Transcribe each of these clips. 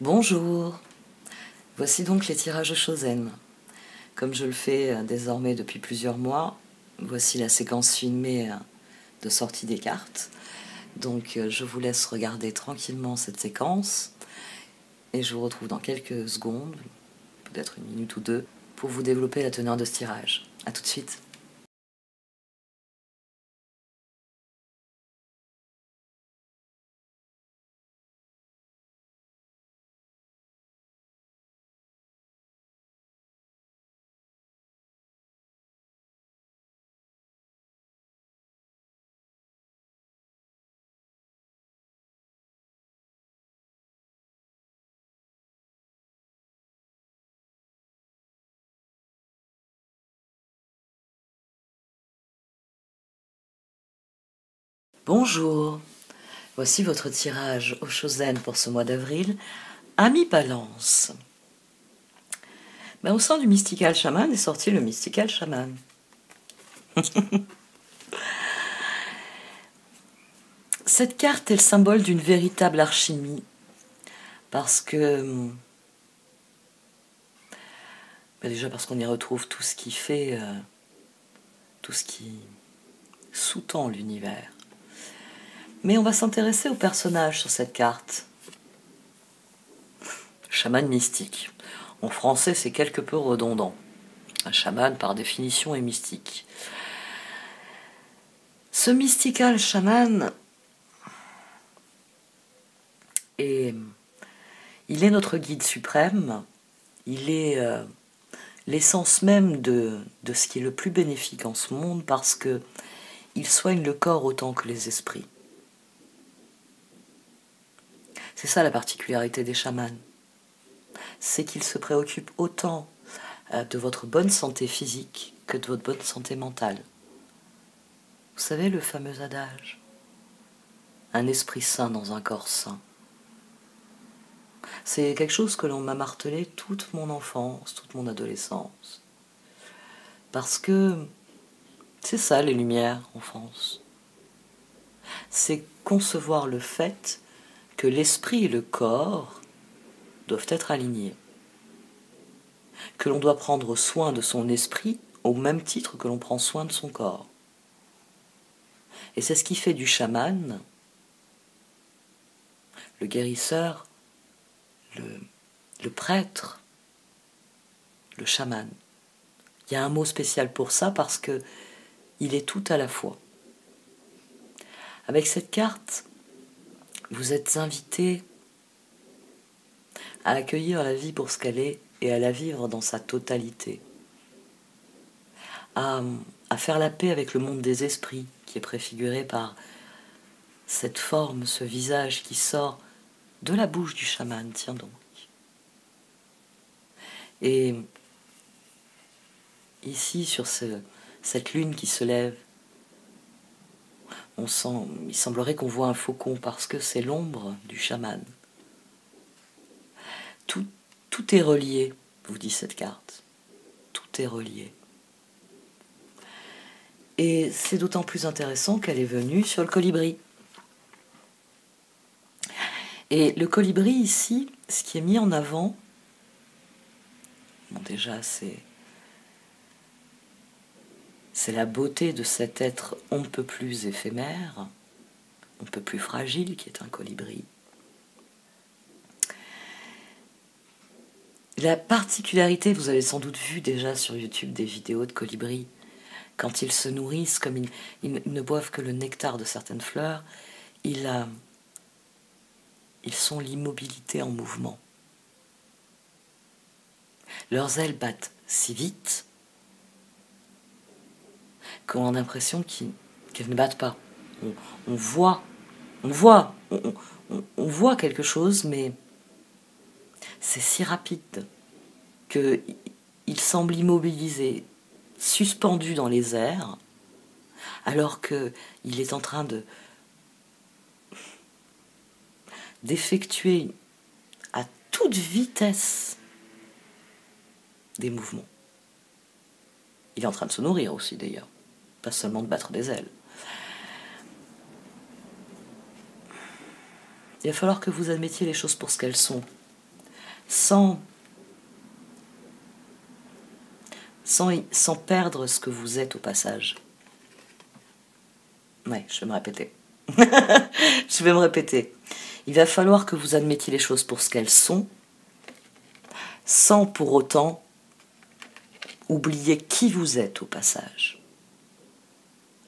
Bonjour, voici donc les tirages Shosen. Comme je le fais désormais depuis plusieurs mois, voici la séquence filmée de sortie des cartes. Donc je vous laisse regarder tranquillement cette séquence et je vous retrouve dans quelques secondes, peut-être une minute ou deux, pour vous développer la teneur de ce tirage. A tout de suite. Bonjour, voici votre tirage au Shosen pour ce mois d'avril. Ami Balance. Au sein du Mystical Shaman est sorti le Mystical Shaman. Cette carte est le symbole d'une véritable alchimie, parce que déjà parce qu'on y retrouve tout ce qui fait, tout ce qui sous-tend l'univers. Mais on va s'intéresser au personnage sur cette carte. Chaman mystique. En français, c'est quelque peu redondant. Un chaman, par définition, est mystique. Ce mystical chaman, il est notre guide suprême. Il est l'essence même de ce qui est le plus bénéfique en ce monde, parce que il soigne le corps autant que les esprits. C'est ça la particularité des chamans. C'est qu'ils se préoccupent autant de votre bonne santé physique que de votre bonne santé mentale. Vous savez le fameux adage, un esprit sain dans un corps sain. C'est quelque chose que l'on m'a martelé toute mon enfance, toute mon adolescence. Parce que c'est ça les lumières en France. C'est concevoir le fait que l'esprit et le corps doivent être alignés. Que l'on doit prendre soin de son esprit au même titre que l'on prend soin de son corps. Et c'est ce qui fait du chaman le guérisseur, le prêtre, le chaman. Il y a un mot spécial pour ça parce que il est tout à la fois. Avec cette carte, vous êtes invité à accueillir la vie pour ce qu'elle est et à la vivre dans sa totalité. À faire la paix avec le monde des esprits qui est préfiguré par cette forme, ce visage qui sort de la bouche du chaman, tiens donc. Et ici, sur cette lune qui se lève, il semblerait qu'on voit un faucon parce que c'est l'ombre du chaman. Tout est relié, vous dit cette carte. Tout est relié. Et c'est d'autant plus intéressant qu'elle est venue sur le colibri. Et le colibri ici, ce qui est mis en avant, bon déjà c'est la beauté de cet être on ne peut plus éphémère, on ne peut plus fragile qui est un colibri. La particularité, vous avez sans doute vu déjà sur YouTube des vidéos de colibris, quand ils se nourrissent, comme ils ne boivent que le nectar de certaines fleurs, ils sont l'immobilité en mouvement. Leurs ailes battent si vite qu'on a l'impression qu'elles ne battent pas. On voit quelque chose, mais c'est si rapide qu'il semble immobilisé, suspendu dans les airs, alors qu'il est en train d'effectuer à toute vitesse des mouvements. Il est en train de se nourrir aussi d'ailleurs, pas seulement de battre des ailes. Il va falloir que vous admettiez les choses pour ce qu'elles sont. sans perdre ce que vous êtes au passage. Ouais, je vais me répéter. Je vais me répéter. Il va falloir que vous admettiez les choses pour ce qu'elles sont, sans pour autant oublier qui vous êtes au passage.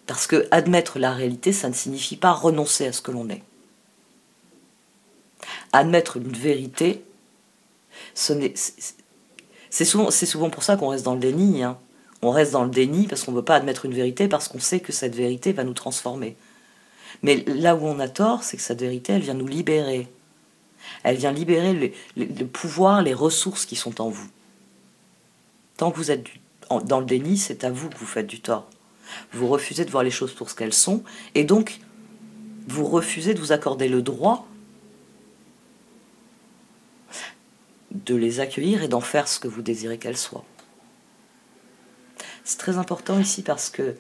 Parce que admettre la réalité, ça ne signifie pas renoncer à ce que l'on est. Admettre une vérité, c'est souvent pour ça qu'on reste dans le déni. Hein. On reste dans le déni parce qu'on ne veut pas admettre une vérité, parce qu'on sait que cette vérité va nous transformer. Mais là où on a tort, c'est que cette vérité, elle vient nous libérer. Elle vient libérer le pouvoir, les ressources qui sont en vous. Tant que vous êtes dans le déni, c'est à vous que vous faites du tort. Vous refusez de voir les choses pour ce qu'elles sont, et donc vous refusez de vous accorder le droit de les accueillir et d'en faire ce que vous désirez qu'elles soient. C'est très important ici parce que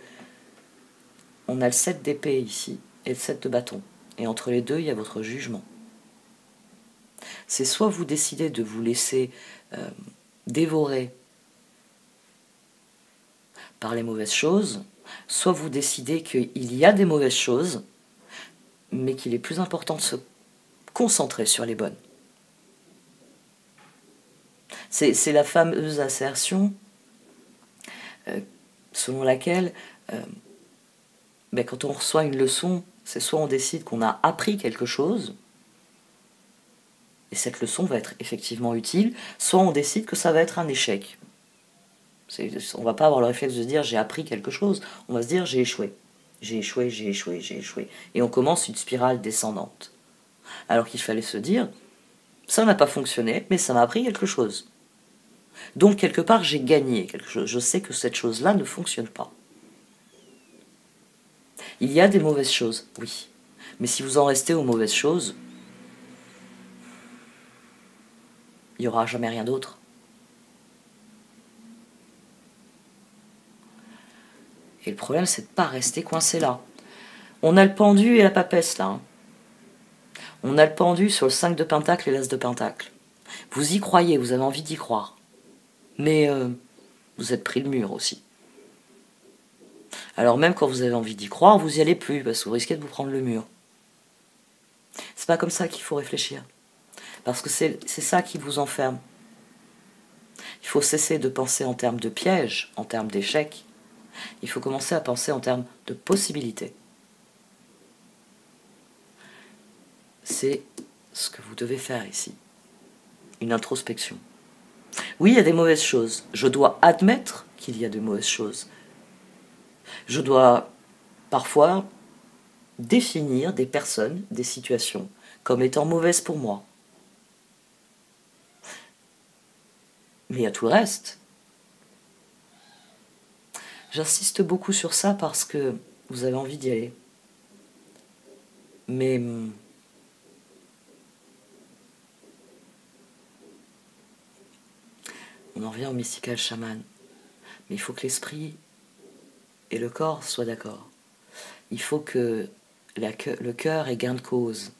on a le 7 d'épée ici et le 7 de bâton. Et entre les deux, il y a votre jugement. C'est soit vous décidez de vous laisser dévorer par les mauvaises choses, soit vous décidez qu'il y a des mauvaises choses, mais qu'il est plus important de se concentrer sur les bonnes. C'est la fameuse assertion selon laquelle quand on reçoit une leçon, c'est soit on décide qu'on a appris quelque chose, et cette leçon va être effectivement utile, soit on décide que ça va être un échec. On ne va pas avoir le réflexe de se dire j'ai appris quelque chose, on va se dire j'ai échoué. J'ai échoué, j'ai échoué, j'ai échoué. Et on commence une spirale descendante. Alors qu'il fallait se dire, ça n'a pas fonctionné, mais ça m'a appris quelque chose. Donc quelque part j'ai gagné quelque chose. Je sais que cette chose-là ne fonctionne pas. Il y a des mauvaises choses, oui. Mais si vous en restez aux mauvaises choses, il n'y aura jamais rien d'autre. Et le problème, c'est de ne pas rester coincé là. On a le pendu et la papesse là. Hein. On a le pendu sur le 5 de pentacle et l'as de pentacle. Vous y croyez, vous avez envie d'y croire. Mais vous êtes pris le mur aussi. Alors même quand vous avez envie d'y croire, vous n'y allez plus, parce que vous risquez de vous prendre le mur. C'est pas comme ça qu'il faut réfléchir. Parce que c'est ça qui vous enferme. Il faut cesser de penser en termes de pièges, en termes d'échecs. Il faut commencer à penser en termes de possibilités. C'est ce que vous devez faire ici. Une introspection. Oui, il y a des mauvaises choses. Je dois admettre qu'il y a de mauvaises choses. Je dois parfois définir des personnes, des situations, comme étant mauvaises pour moi. Mais il y a tout le reste. J'insiste beaucoup sur ça parce que vous avez envie d'y aller. Mais on en revient au mystical chaman. Mais il faut que l'esprit et le corps soient d'accord. Il faut que le cœur ait gain de cause.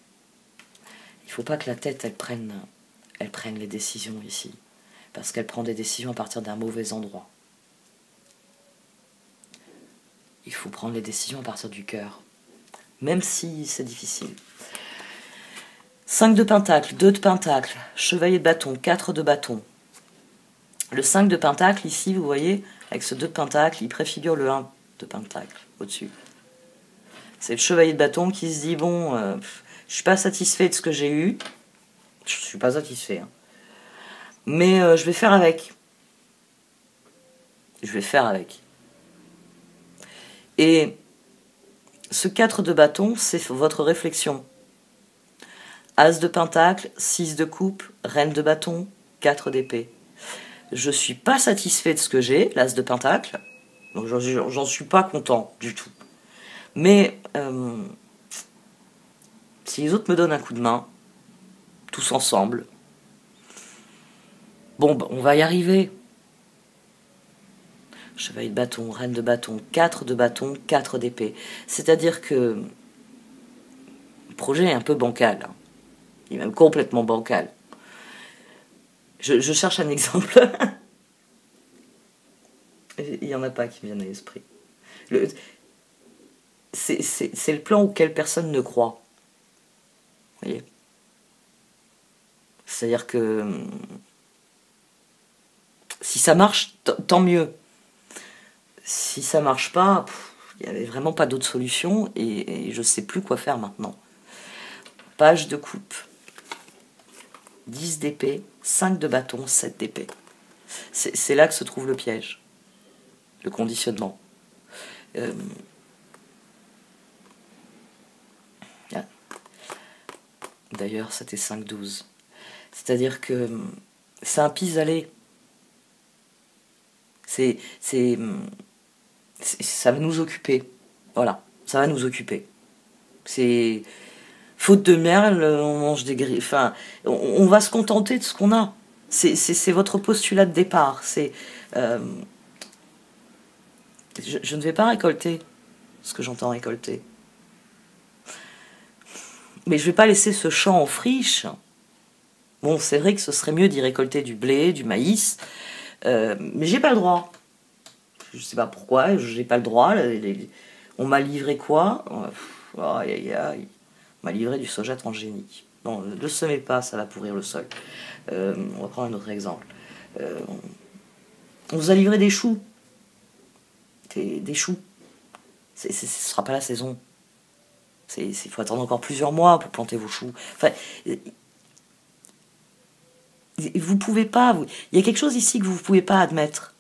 Il ne faut pas que la tête, elle prenne les décisions ici. Parce qu'elle prend des décisions à partir d'un mauvais endroit. Il faut prendre les décisions à partir du cœur. Même si c'est difficile. 5 de pentacle, 2 de pentacle, chevalier de bâton, 4 de bâton. Le 5 de pentacle, ici, vous voyez, avec ce 2 de pentacle, il préfigure le 1 de pentacle, au-dessus. C'est le chevalier de bâton qui se dit, bon, je suis pas satisfait de ce que j'ai eu. Je suis pas satisfait. Hein. Mais je vais faire avec. Je vais faire avec. Et ce 4 de bâton, c'est votre réflexion. As de pentacle, 6 de coupe, reine de bâton, 4 d'épée. Je suis pas satisfait de ce que j'ai, l'as de pentacle. Donc j'en suis pas content du tout. Mais si les autres me donnent un coup de main, tous ensemble, bon, on va y arriver. Chevalier de bâton, reine de bâton, 4 de bâton, 4 d'épée. C'est-à-dire que le projet est un peu bancal. Il est même complètement bancal. Je cherche un exemple. Il n'y en a pas qui viennent à l'esprit. C'est le plan auquel personne ne croit. Vous voyez? C'est-à-dire que si ça marche, tant mieux. Si ça marche pas, il n'y avait vraiment pas d'autre solution et je sais plus quoi faire maintenant. Page de coupe. 10 d'épée, 5 de bâton, 7 d'épée. C'est là que se trouve le piège, le conditionnement. D'ailleurs, c'était 5-12. C'est-à-dire que c'est un pis-aller. Ça va nous occuper. Voilà, ça va nous occuper. C'est faute de merle, on mange des grilles. Enfin, on va se contenter de ce qu'on a. C'est votre postulat de départ. Je ne vais pas récolter ce que j'entends récolter. Mais je ne vais pas laisser ce champ en friche. Bon, c'est vrai que ce serait mieux d'y récolter du blé, du maïs, mais j'ai pas le droit. Je sais pas pourquoi, j'ai pas le droit. On m'a livré quoi? Aïe, aïe, aïe. On m'a livré du soja transgénique. Non, ne le semez pas, ça va pourrir le sol. On va prendre un autre exemple. On vous a livré des choux. Des choux. Ce sera pas la saison. Il faut attendre encore plusieurs mois pour planter vos choux. Enfin, vous pouvez pas. Il y a quelque chose ici que vous pouvez pas admettre.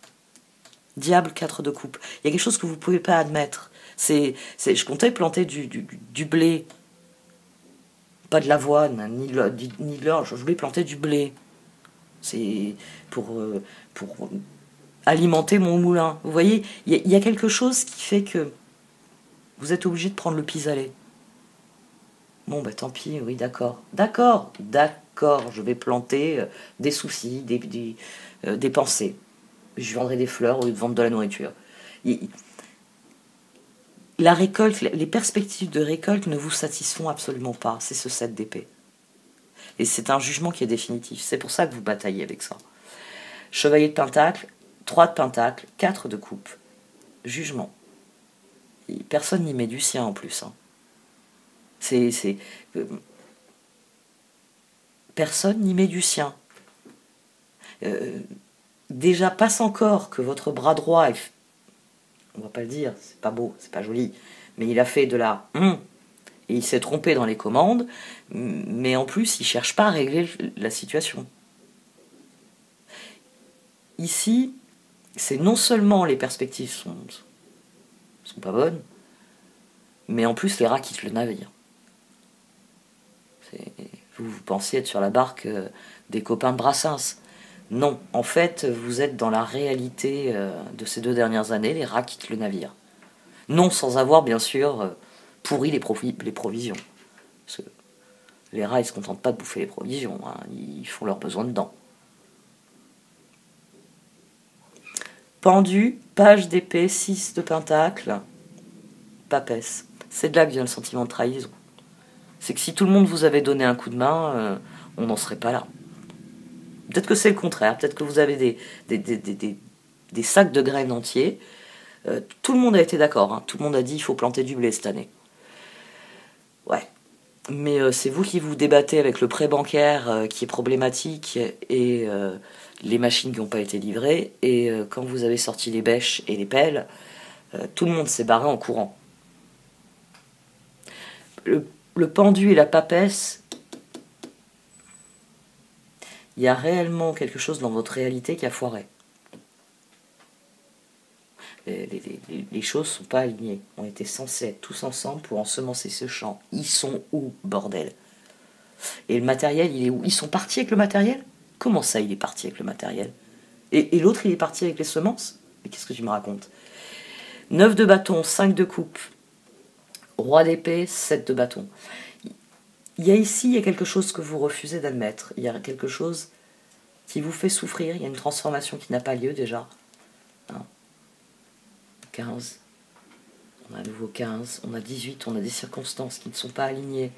Diable 4 de coupe. Il y a quelque chose que vous pouvez pas admettre. Je comptais planter du blé. Pas de l'avoine, ni de l'orge. Je voulais planter du blé. C'est pour alimenter mon moulin. Vous voyez, il y a quelque chose qui fait que vous êtes obligé de prendre le pis-aller. Bon, bah tant pis, oui, d'accord. D'accord, je vais planter des soucis, des pensées. Je vendrai des fleurs au lieu de vendre de la nourriture. La récolte, les perspectives de récolte ne vous satisfont absolument pas. C'est ce 7 d'épée. Et c'est un jugement qui est définitif. C'est pour ça que vous bataillez avec ça. Chevalier de pentacle, 3 de pentacle, 4 de coupe. Jugement. Et personne n'y met du sien en plus. Hein. Personne n'y met du sien. Déjà, passe encore que votre bras droit est... On va pas le dire, c'est pas beau, c'est pas joli. Mais il a fait de la... et il s'est trompé dans les commandes. Mais en plus, il cherche pas à régler la situation. Ici, c'est non seulement les perspectives sont pas bonnes, mais en plus les rats quittent le navire. Vous pensiez être sur la barque des copains de Brassens. Non, en fait, vous êtes dans la réalité de ces 2 dernières années, les rats quittent le navire. Non, sans avoir, bien sûr, pourri les provisions. Parce que les rats, ils se contentent pas de bouffer les provisions, hein, ils font leurs besoins dedans. Pendu, page d'épée, 6 de pentacle, papesse. C'est de là que vient le sentiment de trahison. C'est que si tout le monde vous avait donné un coup de main, on n'en serait pas là. Peut-être que c'est le contraire, peut-être que vous avez des sacs de graines entiers. Tout le monde a été d'accord, hein. Tout le monde a dit il faut planter du blé cette année. Ouais. Mais c'est vous qui vous débattez avec le prêt bancaire qui est problématique et les machines qui n'ont pas été livrées. Et quand vous avez sorti les bêches et les pelles, tout le monde s'est barré en courant. Le pendu et la papesse, il y a réellement quelque chose dans votre réalité qui a foiré. Les choses ne sont pas alignées. On était censés être tous ensemble pour ensemencer ce champ. Ils sont où, bordel? Et le matériel, il est où? Ils sont partis avec le matériel? Comment ça, il est parti avec le matériel? Et l'autre, il est parti avec les semences? Mais qu'est-ce que tu me racontes? 9 de bâton, 5 de coupe. Roi d'épée, 7 de bâton. Il y a quelque chose que vous refusez d'admettre. Il y a quelque chose qui vous fait souffrir. Il y a une transformation qui n'a pas lieu déjà. 15. On a à nouveau 15. On a 18. On a des circonstances qui ne sont pas alignées.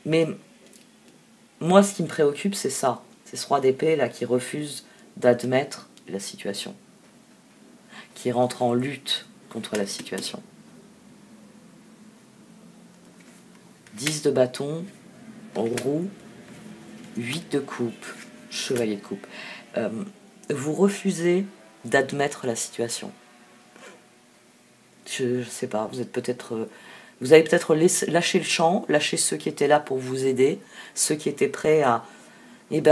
Mais moi, ce qui me préoccupe, c'est ça. C'est ce roi d'épée là qui refuse d'admettre la situation, qui rentre en lutte contre la situation. 10 de bâton, roue, 8 de coupe, chevalier de coupe. Vous refusez d'admettre la situation. Je sais pas, vous êtes peut-être... vous avez peut-être lâché le champ, lâché ceux qui étaient là pour vous aider, ceux qui étaient prêts à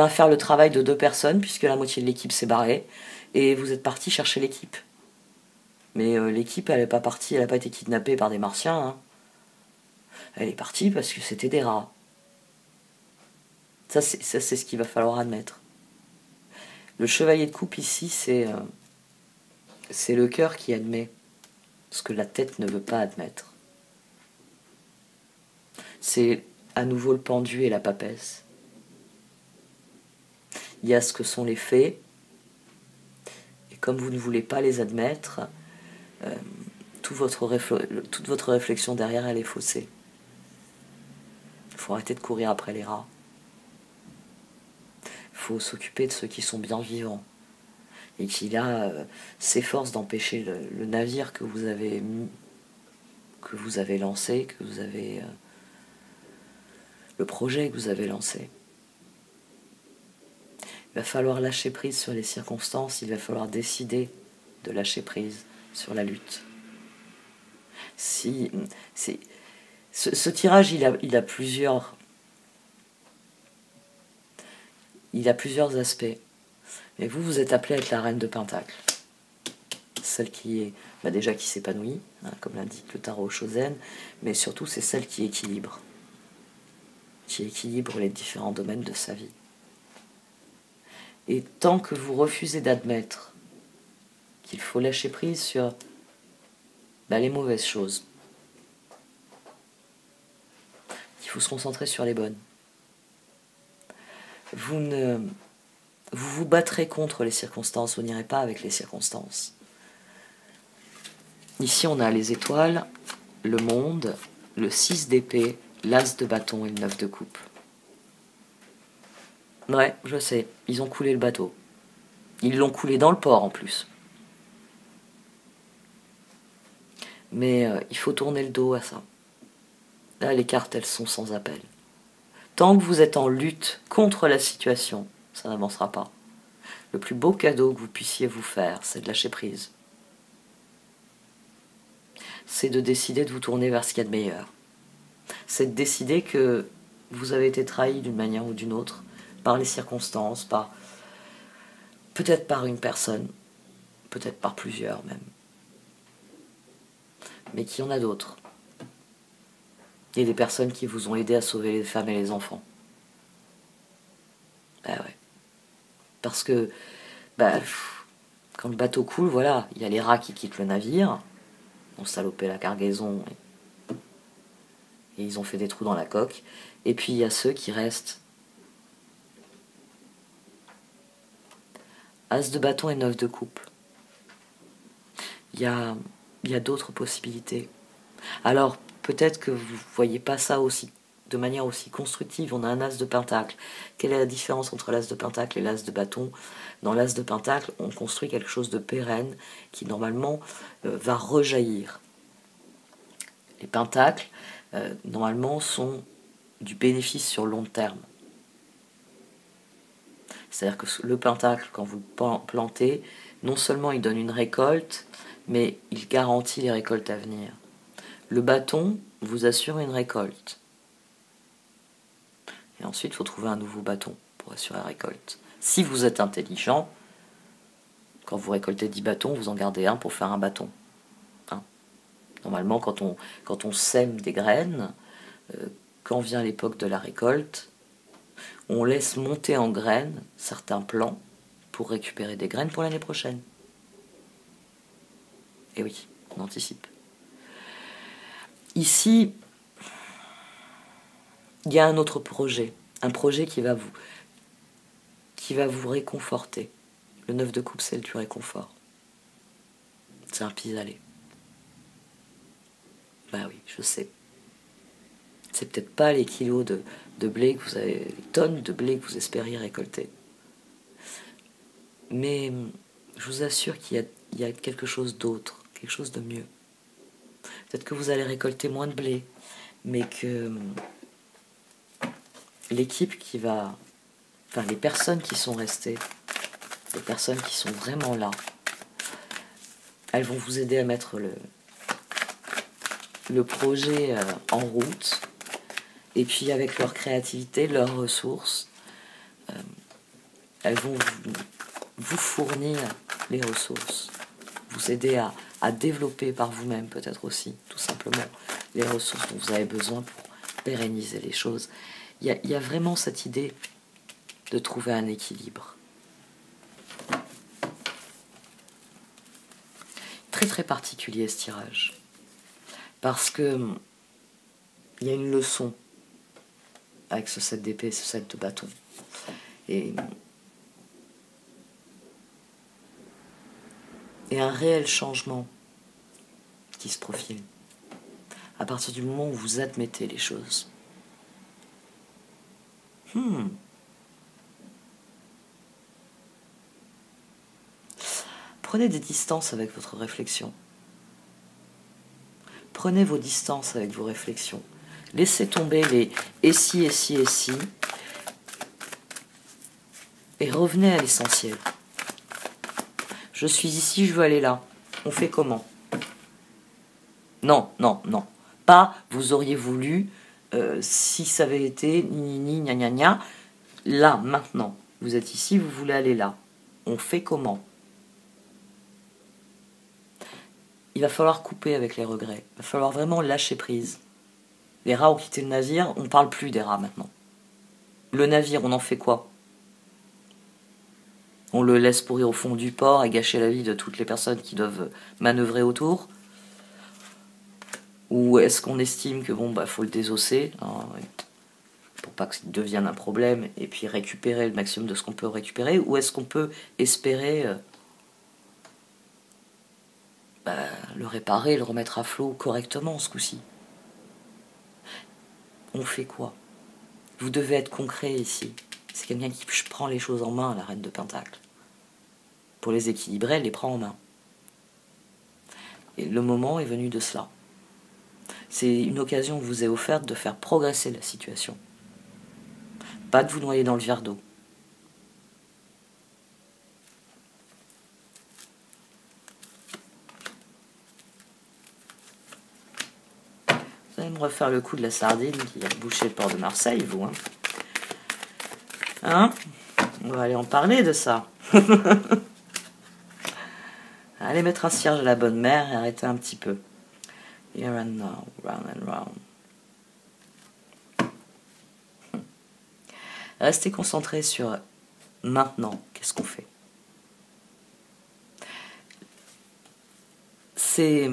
faire le travail de 2 personnes, puisque la moitié de l'équipe s'est barrée, et vous êtes parti chercher l'équipe. Mais l'équipe, elle n'est pas partie, elle n'a pas été kidnappée par des martiens. Hein. Elle est partie parce que c'était des rats. Ça, c'est ce qu'il va falloir admettre. Le chevalier de coupe ici, c'est le cœur qui admet ce que la tête ne veut pas admettre. C'est à nouveau le pendu et la papesse. Il y a ce que sont les faits, et comme vous ne voulez pas les admettre, toute votre réflexion derrière, elle est faussée. Il faut arrêter de courir après les rats. Il faut s'occuper de ceux qui sont bien vivants, et qui là s'efforcent d'empêcher le navire que vous avez lancé, le projet que vous avez lancé. Il va falloir lâcher prise sur les circonstances, il va falloir décider de lâcher prise sur la lutte. Ce tirage, il a plusieurs aspects. Mais vous êtes appelé à être la reine de Pentacle. Celle qui est déjà qui s'épanouit, hein, comme l'indique le tarot Shozen, mais surtout c'est celle qui équilibre les différents domaines de sa vie. Et tant que vous refusez d'admettre qu'il faut lâcher prise sur les mauvaises choses, qu'il faut se concentrer sur les bonnes, vous vous battrez contre les circonstances, vous n'irez pas avec les circonstances. Ici, on a les étoiles, le monde, le 6 d'épée, l'as de bâton et le 9 de coupe. Ouais, je sais, ils ont coulé le bateau. Ils l'ont coulé dans le port en plus. Mais il faut tourner le dos à ça. Là, les cartes, elles sont sans appel. Tant que vous êtes en lutte contre la situation, ça n'avancera pas. Le plus beau cadeau que vous puissiez vous faire, c'est de lâcher prise. C'est de décider de vous tourner vers ce qu'il y a de meilleur. C'est de décider que vous avez été trahi d'une manière ou d'une autre, par les circonstances, peut-être par une personne, peut-être par plusieurs même. Mais qu'il y en a d'autres. Il y a des personnes qui vous ont aidé à sauver les femmes et les enfants. Ben ouais. Parce que, quand le bateau coule, voilà, il y a les rats qui quittent le navire, ont salopé la cargaison, et ils ont fait des trous dans la coque. Et puis il y a ceux qui restent. As de bâton et 9 de coupe. Il y a d'autres possibilités. Alors, peut-être que vous ne voyez pas ça de manière aussi constructive. On a un as de pentacle. Quelle est la différence entre l'as de pentacle et l'as de bâton? Dans l'as de pentacle, on construit quelque chose de pérenne qui, normalement, va rejaillir. Les pentacles, normalement, sont du bénéfice sur long terme. C'est-à-dire que le pentacle, quand vous le plantez, non seulement il donne une récolte, mais il garantit les récoltes à venir. Le bâton vous assure une récolte. Et ensuite, il faut trouver un nouveau bâton pour assurer la récolte. Si vous êtes intelligent, quand vous récoltez 10 bâtons, vous en gardez un pour faire un bâton. Hein. Normalement, quand on sème des graines, quand vient l'époque de la récolte, on laisse monter en graines certains plants pour récupérer des graines pour l'année prochaine. Et oui, on anticipe. Ici, il y a un autre projet, un projet qui va vous réconforter. Le 9 de coupe, c'est du réconfort. C'est un pis-aller. Bah oui, je sais. C'est peut-être pas les kilos de blé que vous avez, les tonnes de blé que vous espériez récolter. Mais je vous assure qu'il y a quelque chose d'autre, quelque chose de mieux. Peut-être que vous allez récolter moins de blé, mais que l'équipe qui va... Enfin, les personnes qui sont restées, les personnes qui sont vraiment là, elles vont vous aider à mettre le projet en route. Et puis avec leur créativité, leurs ressources, elles vont vous fournir les ressources, vous aider à développer par vous-même peut-être aussi, tout simplement, les ressources dont vous avez besoin pour pérenniser les choses. Il y a vraiment cette idée de trouver un équilibre. Très très particulier ce tirage. Parce que il y a une leçon avec ce 7 d'épée, ce 7 de bâton. Et un réel changement qui se profile à partir du moment où vous admettez les choses. Prenez des distances avec votre réflexion. Prenez vos distances avec vos réflexions. Laissez tomber les et si, et si, et si. Et revenez à l'essentiel. Je suis ici, je veux aller là. On fait comment? Non, non, non. Pas, vous auriez voulu, si ça avait été, ni, gna, gna, gna. Là, maintenant, vous êtes ici, vous voulez aller là. On fait comment? Il va falloir couper avec les regrets. Il va falloir vraiment lâcher prise. Les rats ont quitté le navire, on ne parle plus des rats maintenant. Le navire, on en fait quoi? On le laisse pourrir au fond du port et gâcher la vie de toutes les personnes qui doivent manœuvrer autour? Ou est-ce qu'on estime que bon, faut le désosser hein, pour pas que ça devienne un problème et puis récupérer le maximum de ce qu'on peut récupérer? Ou est-ce qu'on peut espérer le réparer, le remettre à flot correctement ce coup-ci? On fait quoi? Vous devez être concret ici. C'est quelqu'un qui prend les choses en main, la reine de Pentacle. Pour les équilibrer, elle les prend en main. Et le moment est venu de cela. C'est une occasion que vous est offerte de faire progresser la situation. Pas de vous noyer dans le verre d'eau. Vous allez me refaire le coup de la sardine qui a bouché le port de Marseille, vous. Hein? On va aller en parler de ça. Allez mettre un cierge à la bonne mère et arrêtez un petit peu. Here and now, round and round. Restez concentrés sur maintenant, qu'est-ce qu'on fait? C'est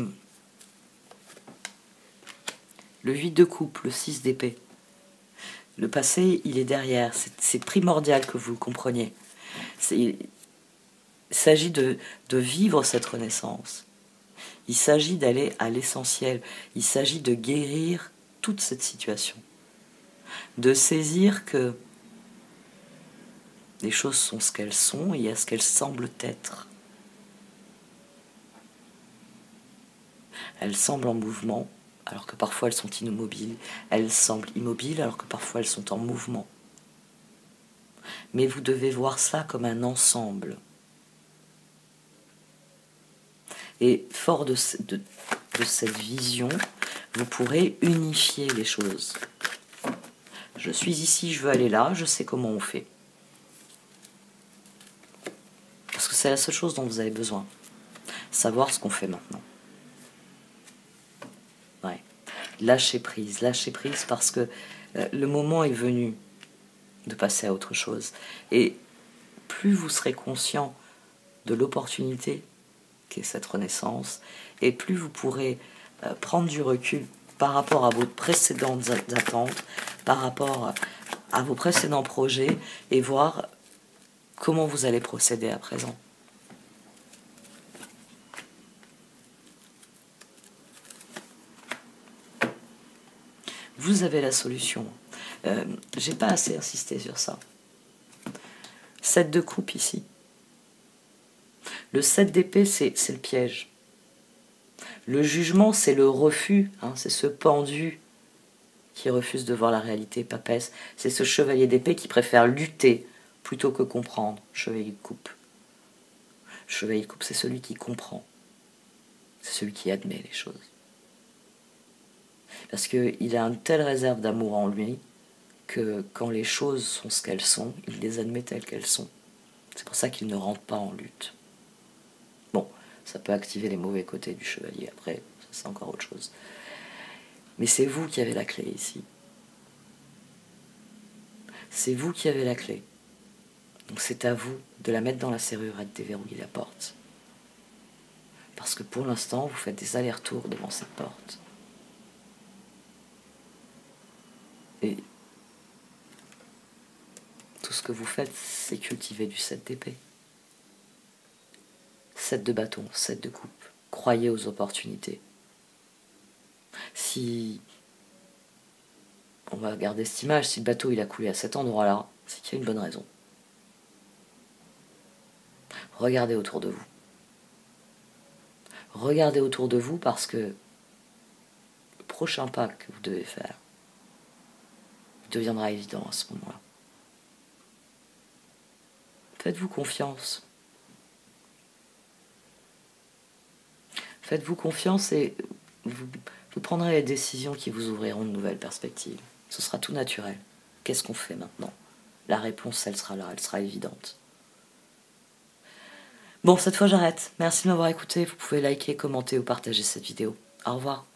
le 8 de coupe, le 6 d'épée. Le passé, il est derrière. C'est primordial que vous le compreniez. Il s'agit de vivre cette renaissance. Il s'agit d'aller à l'essentiel. Il s'agit de guérir toute cette situation. De saisir que les choses sont ce qu'elles sont et à ce qu'elles semblent être. Elles semblent en mouvement, alors que parfois elles sont immobiles. Elles semblent immobiles, alors que parfois elles sont en mouvement. Mais vous devez voir ça comme un ensemble. Et fort de cette vision, vous pourrez unifier les choses. Je suis ici, je veux aller là, je sais comment on fait. Parce que c'est la seule chose dont vous avez besoin. Savoir ce qu'on fait maintenant. Ouais. Lâchez prise parce que le moment est venu de passer à autre chose. Et plus vous serez conscient de l'opportunité qu'est cette renaissance, et plus vous pourrez prendre du recul par rapport à vos précédentes attentes, par rapport à vos précédents projets, et voir comment vous allez procéder à présent. Vous avez la solution. J'ai pas assez insisté sur ça. 7 de coupe ici. Le 7 d'épée, c'est le piège. Le jugement, c'est le refus, hein, c'est ce pendu qui refuse de voir la réalité papesse. C'est ce chevalier d'épée qui préfère lutter plutôt que comprendre. Chevalier de coupe. Chevalier de coupe, c'est celui qui comprend. C'est celui qui admet les choses. Parce qu'il a une telle réserve d'amour en lui que quand les choses sont ce qu'elles sont, il les admet telles qu'elles sont. C'est pour ça qu'il ne rentre pas en lutte. Bon, ça peut activer les mauvais côtés du chevalier après, ça c'est encore autre chose. Mais c'est vous qui avez la clé ici. C'est vous qui avez la clé. Donc c'est à vous de la mettre dans la serrure et de déverrouiller la porte. Parce que pour l'instant, vous faites des allers-retours devant cette porte. Et tout ce que vous faites, c'est cultiver du 7 d'épée. 7 de bâton, 7 de coupe. Croyez aux opportunités. Si on va garder cette image, si le bateau il a coulé à cet endroit-là, c'est qu'il y a une bonne raison. Regardez autour de vous. Regardez autour de vous parce que le prochain pas que vous devez faire deviendra évident à ce moment-là. Faites-vous confiance. Faites-vous confiance et vous prendrez les décisions qui vous ouvriront de nouvelles perspectives. Ce sera tout naturel. Qu'est-ce qu'on fait maintenant? La réponse, elle sera là, elle sera évidente. Bon, cette fois j'arrête. Merci de m'avoir écouté. Vous pouvez liker, commenter ou partager cette vidéo. Au revoir.